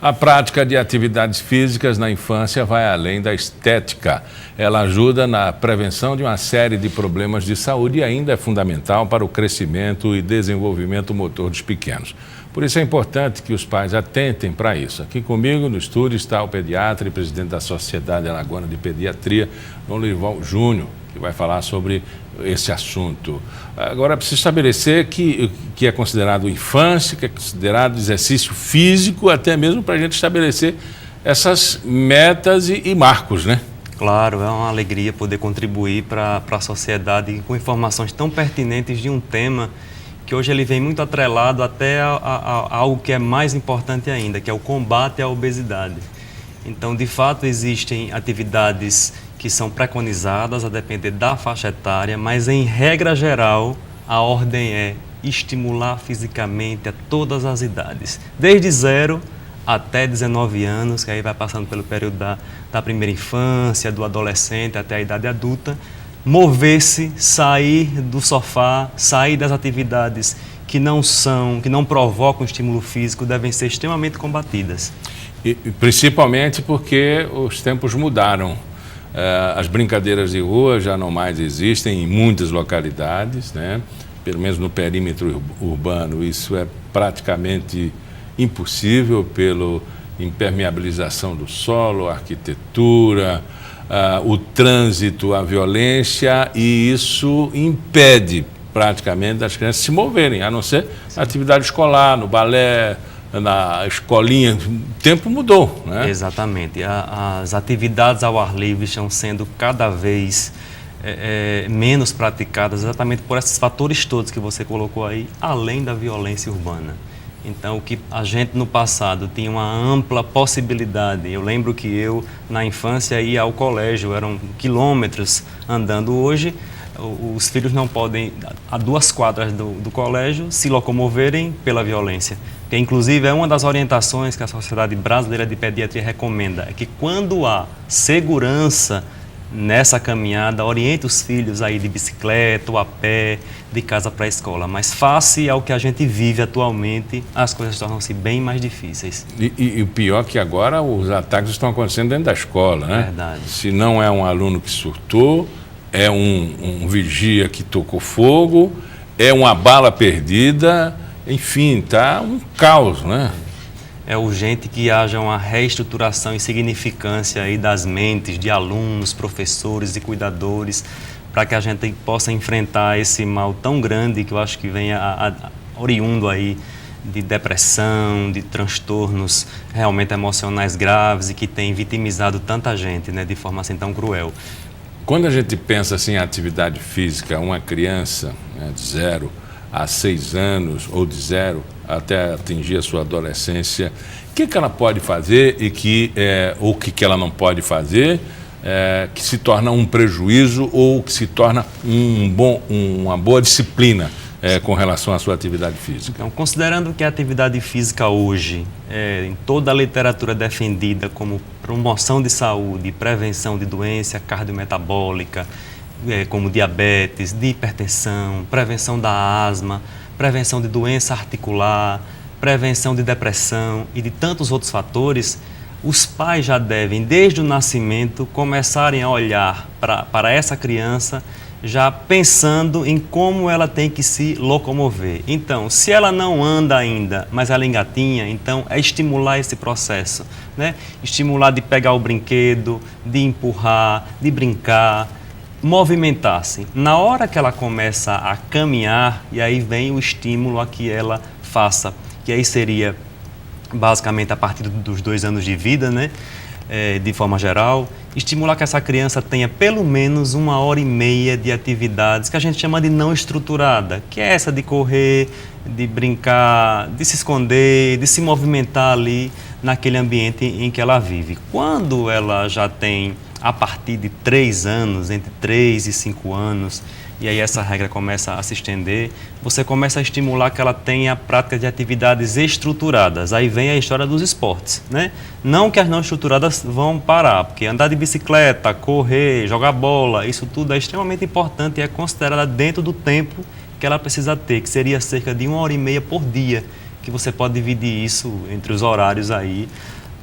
A prática de atividades físicas na infância vai além da estética. Ela ajuda na prevenção de uma série de problemas de saúde e ainda é fundamental para o crescimento e desenvolvimento motor dos pequenos. Por isso é importante que os pais atentem para isso. Aqui comigo no estúdio está o pediatra e presidente da Sociedade Alagoana de Pediatria, Dom Lorival Júnior, que vai falar sobre esse assunto. Agora, é preciso estabelecer que é considerado infância, que é considerado exercício físico, até mesmo para a gente estabelecer essas metas e marcos, né? Claro, é uma alegria poder contribuir para a sociedade com informações tão pertinentes de um tema que hoje ele vem muito atrelado até a algo que é mais importante ainda, que é o combate à obesidade. Então, de fato, existem atividades que são preconizadas a depender da faixa etária, mas em regra geral, a ordem é estimular fisicamente a todas as idades, desde 0 até 19 anos, que aí vai passando pelo período da primeira infância, do adolescente até a idade adulta, mover-se, sair do sofá, sair das atividades que não provocam estímulo físico, devem ser extremamente combatidas. E principalmente porque os tempos mudaram. As brincadeiras de rua já não mais existem em muitas localidades, né? Pelo menos no perímetro urbano, isso é praticamente impossível pela impermeabilização do solo, a arquitetura, o trânsito, a violência, e isso impede praticamente das crianças se moverem, a não ser na atividade escolar, no balé, na escolinha. O tempo mudou, né? Exatamente. As atividades ao ar livre estão sendo cada vez menos praticadas exatamente por esses fatores todos que você colocou aí, além da violência urbana. Então, o que a gente no passado tinha uma ampla possibilidade, eu lembro que eu na infância ia ao colégio, eram quilômetros andando. Hoje os filhos não podem, a 2 quadras do colégio, se locomoverem pela violência. Que inclusive é uma das orientações que a Sociedade Brasileira de Pediatria recomenda, é que quando há segurança nessa caminhada, oriente os filhos aí de bicicleta ou a pé, de casa para a escola. Mas face ao que a gente vive atualmente, as coisas tornam-se bem mais difíceis. E o pior é que agora os ataques estão acontecendo dentro da escola, né? Verdade. Se não é um aluno que surtou, é um vigia que tocou fogo, é uma bala perdida, enfim, está um caos, né? É urgente que haja uma reestruturação e significância aí das mentes de alunos, professores e cuidadores, para que a gente possa enfrentar esse mal tão grande que eu acho que vem oriundo aí de depressão, de transtornos realmente emocionais graves e que tem vitimizado tanta gente, né, de forma assim tão cruel. Quando a gente pensa assim, em atividade física, uma criança, né, de 0 a 6 anos ou de 0 até atingir a sua adolescência, o que ela pode fazer e ou o que ela não pode fazer, que se torna um prejuízo ou que se torna uma boa disciplina com relação à sua atividade física? Então, considerando que a atividade física hoje, em toda a literatura defendida como promoção de saúde, prevenção de doença cardiometabólica, como diabetes, de hipertensão, prevenção da asma, prevenção de doença articular, prevenção de depressão e de tantos outros fatores, os pais já devem, desde o nascimento, começarem a olhar para essa criança já pensando em como ela tem que se locomover. Então, se ela não anda ainda, mas ela engatinha, então é estimular esse processo, né? Estimular de pegar o brinquedo, de empurrar, de brincar, movimentar-se. Na hora que ela começa a caminhar, e aí vem o estímulo a que ela faça, que aí seria basicamente a partir dos 2 anos de vida, né? De forma geral, estimular que essa criança tenha pelo menos 1h30 de atividades que a gente chama de não estruturada, que é essa de correr, de brincar, de se esconder, de se movimentar ali naquele ambiente em que ela vive. Quando ela já tem, a partir de 3 anos, entre 3 e 5 anos, e aí essa regra começa a se estender, você começa a estimular que ela tenha a prática de atividades estruturadas. Aí vem a história dos esportes, né? Não que as não estruturadas vão parar, porque andar de bicicleta, correr, jogar bola, isso tudo é extremamente importante e é considerada dentro do tempo que ela precisa ter, que seria cerca de 1h30 por dia. que você pode dividir isso entre os horários aí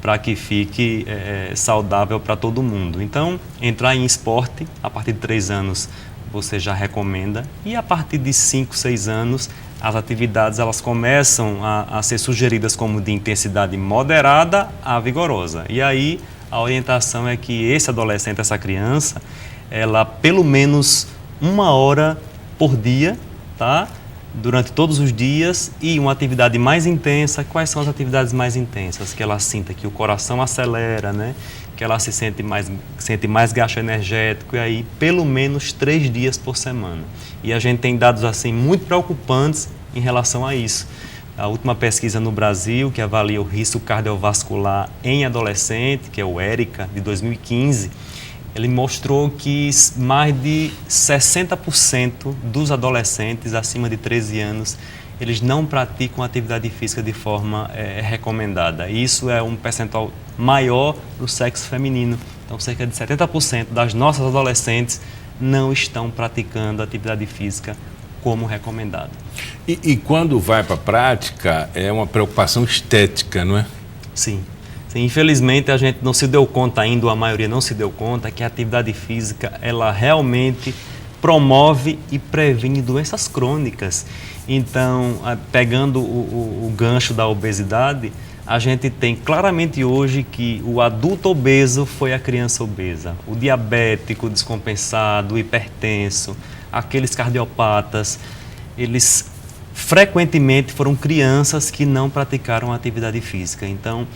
para que fique saudável para todo mundo. Então, entrar em esporte, a partir de 3 anos você já recomenda, e a partir de 5, 6 anos as atividades elas começam a ser sugeridas como de intensidade moderada a vigorosa. E aí a orientação é que esse adolescente, essa criança, ela pelo menos 1 hora por dia, tá? Durante todos os dias, e uma atividade mais intensa. Quais são as atividades mais intensas? Que ela sinta que o coração acelera, né? Que ela se sente mais gasto energético, e aí pelo menos 3 dias por semana. E a gente tem dados assim muito preocupantes em relação a isso. A última pesquisa no Brasil, que avalia o risco cardiovascular em adolescente, que é o ERICA, de 2015, ele mostrou que mais de 60% dos adolescentes acima de 13 anos, eles não praticam atividade física de forma recomendada. Isso é um percentual maior do sexo feminino. Então, cerca de 70% das nossas adolescentes não estão praticando atividade física como recomendado. E quando vai para a prática, é uma preocupação estética, não é? Sim. Sim, infelizmente a gente não se deu conta ainda, ou a maioria não se deu conta, que a atividade física ela realmente promove e previne doenças crônicas. Então, pegando o gancho da obesidade, a gente tem claramente hoje que o adulto obeso foi a criança obesa. O diabético descompensado, o hipertenso, aqueles cardiopatas, eles frequentemente foram crianças que não praticaram atividade física. Então,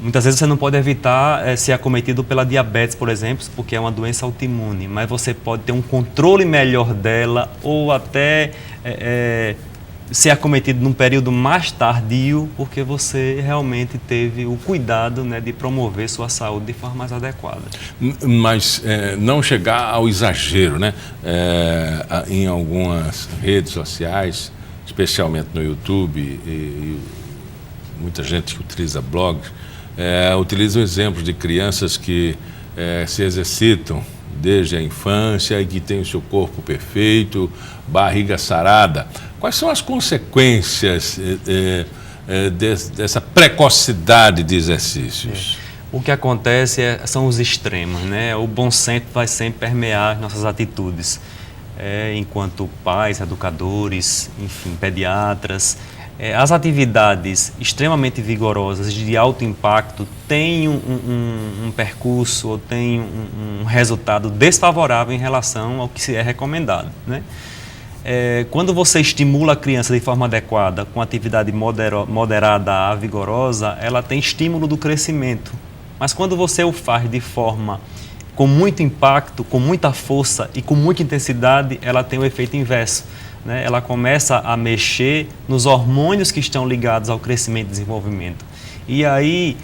muitas vezes você não pode evitar ser acometido pela diabetes, por exemplo, porque é uma doença autoimune, mas você pode ter um controle melhor dela, ou até ser acometido num período mais tardio, porque você realmente teve o cuidado, né, de promover sua saúde de forma mais adequada. Mas não chegar ao exagero, né? Em algumas redes sociais, especialmente no YouTube, e muita gente que utiliza blogs, utilizam exemplos de crianças que se exercitam desde a infância e que têm o seu corpo perfeito, barriga sarada. Quais são as consequências dessa precocidade de exercícios? O que acontece são os extremos, né? O bom senso vai sempre permear as nossas atitudes, enquanto pais, educadores, enfim, pediatras. As atividades extremamente vigorosas, de alto impacto, têm um percurso ou têm um resultado desfavorável em relação ao que se é recomendado, né? Quando você estimula a criança de forma adequada, com atividade moderada a vigorosa, ela tem estímulo do crescimento. Mas quando você o faz de forma com muito impacto, com muita força e com muita intensidade, ela tem o efeito inverso, né? Ela começa a mexer nos hormônios que estão ligados ao crescimento e desenvolvimento. E aí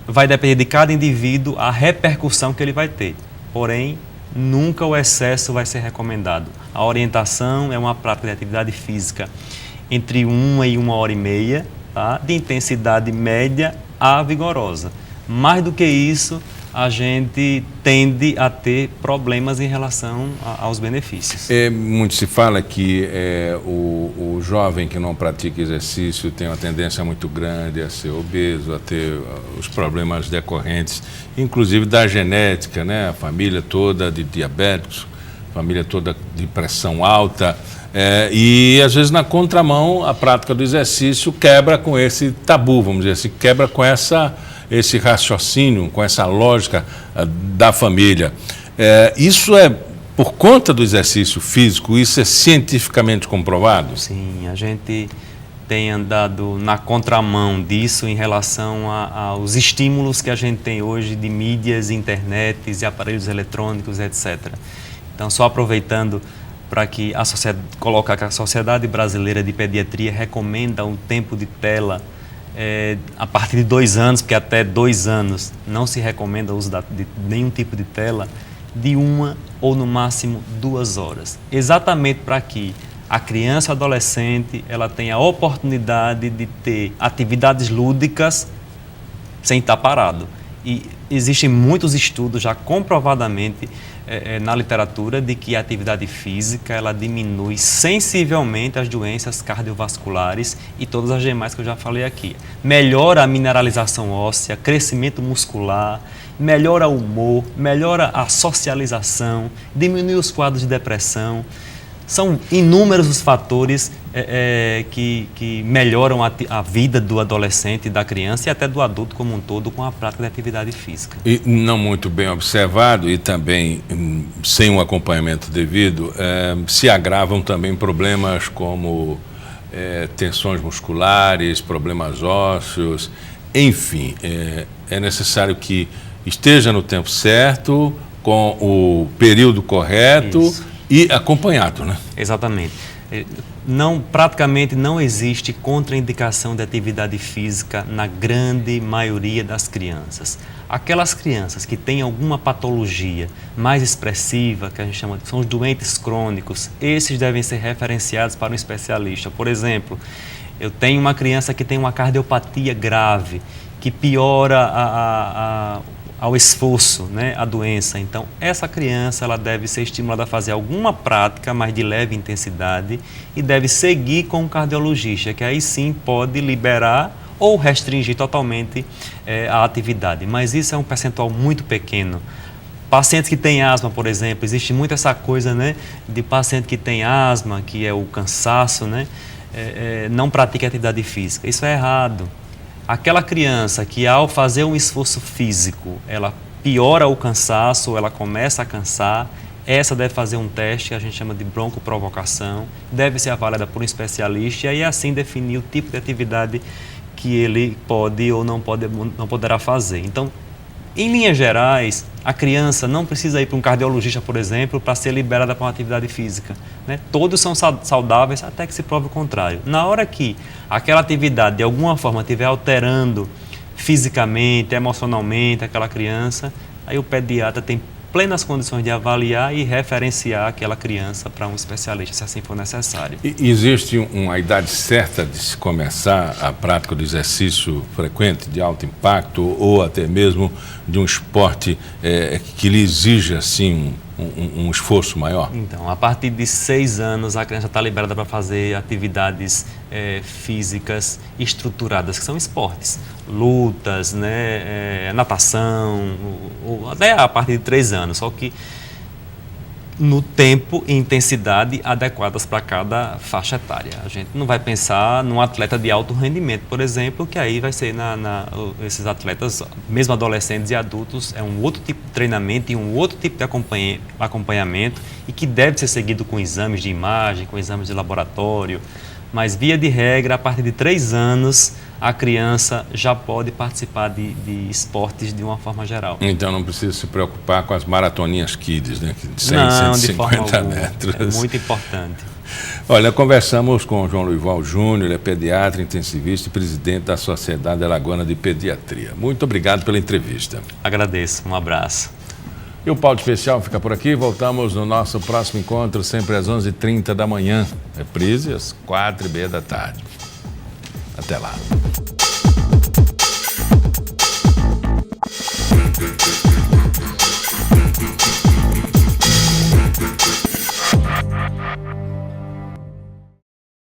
vai depender de cada indivíduo a repercussão que ele vai ter. Porém, nunca o excesso vai ser recomendado. A orientação é uma prática de atividade física entre 1 e 1h30, tá? De intensidade média a vigorosa. Mais do que isso, a gente tende a ter problemas em relação aos benefícios. Muito se fala que o jovem que não pratica exercício tem uma tendência muito grande a ser obeso, a ter os problemas decorrentes, inclusive da genética, né? A família toda de diabéticos, família toda de pressão alta, e às vezes na contramão a prática do exercício quebra com esse tabu, vamos dizer assim, quebra com esse raciocínio, com essa lógica da família. Isso é por conta do exercício físico? Isso é cientificamente comprovado? Sim, a gente tem andado na contramão disso em relação aos estímulos que a gente tem hoje de mídias, internets e aparelhos eletrônicos, etc. Então, só aproveitando para que colocar que a Sociedade Brasileira de Pediatria recomenda um tempo de tela a partir de 2 anos, porque até 2 anos não se recomenda o uso de nenhum tipo de tela, de 1 ou no máximo 2 horas. Exatamente para que a criança ou adolescente ela tenha a oportunidade de ter atividades lúdicas sem estar parado. E existem muitos estudos já comprovadamente na literatura de que a atividade física ela diminui sensivelmente as doenças cardiovasculares e todas as demais que eu já falei aqui. Melhora a mineralização óssea, crescimento muscular, melhora o humor, melhora a socialização, diminui os quadros de depressão. São inúmeros os fatores que melhoram a vida do adolescente, da criança e até do adulto como um todo com a prática de atividade física. E não muito bem observado e também sem um acompanhamento devido, se agravam também problemas como tensões musculares, problemas ósseos, enfim, é necessário que esteja no tempo certo, com o período correto. Isso. E acompanhado, né? Exatamente. Praticamente não existe contraindicação de atividade física na grande maioria das crianças. Aquelas crianças que têm alguma patologia mais expressiva, que a gente chama de são os doentes crônicos, esses devem ser referenciados para um especialista. Por exemplo, eu tenho uma criança que tem uma cardiopatia grave, que piora ao esforço, né, a doença. Então, essa criança ela deve ser estimulada a fazer alguma prática, mas de leve intensidade, e deve seguir com um cardiologista, que aí sim pode liberar ou restringir totalmente a atividade. Mas isso é um percentual muito pequeno. Pacientes que têm asma, por exemplo, existe muito essa coisa, né, de paciente que tem asma, que é o cansaço, né, não pratica atividade física. Isso é errado. Aquela criança que ao fazer um esforço físico, ela piora o cansaço, ela começa a cansar, essa deve fazer um teste que a gente chama de broncoprovocação, deve ser avaliada por um especialista e aí assim definir o tipo de atividade que ele pode ou não poderá fazer. Então, em linhas gerais, a criança não precisa ir para um cardiologista, por exemplo, para ser liberada para uma atividade física, né? Todos são saudáveis até que se prove o contrário. Na hora que aquela atividade, de alguma forma, estiver alterando fisicamente, emocionalmente aquela criança, aí o pediatra tem plenas condições de avaliar e referenciar aquela criança para um especialista, se assim for necessário. E existe uma idade certa de se começar a prática do exercício frequente, de alto impacto, ou até mesmo de um esporte que lhe exija, assim, um esforço maior? Então, a partir de 6 anos, a criança está liberada para fazer atividades físicas estruturadas, que são esportes, lutas, né, natação, ou até a partir de 3 anos, só que no tempo e intensidade adequadas para cada faixa etária. A gente não vai pensar num atleta de alto rendimento, por exemplo, que aí vai ser esses atletas, mesmo adolescentes e adultos, é um outro tipo de treinamento e um outro tipo de acompanhamento e que deve ser seguido com exames de imagem, com exames de laboratório, mas via de regra, a partir de 3 anos, a criança já pode participar de esportes de uma forma geral. Então não precisa se preocupar com as maratoninhas kids, né? De 100, não, 150 de forma alguma. metros. É muito importante. Olha, conversamos com o João Lourival Júnior, ele é pediatra, intensivista e presidente da Sociedade Alagoana de Pediatria. Muito obrigado pela entrevista. Agradeço, um abraço. E o Pauta Especial fica por aqui. Voltamos no nosso próximo encontro, sempre às 11h30 da manhã. Reprise às 4h30 da tarde. Até lá.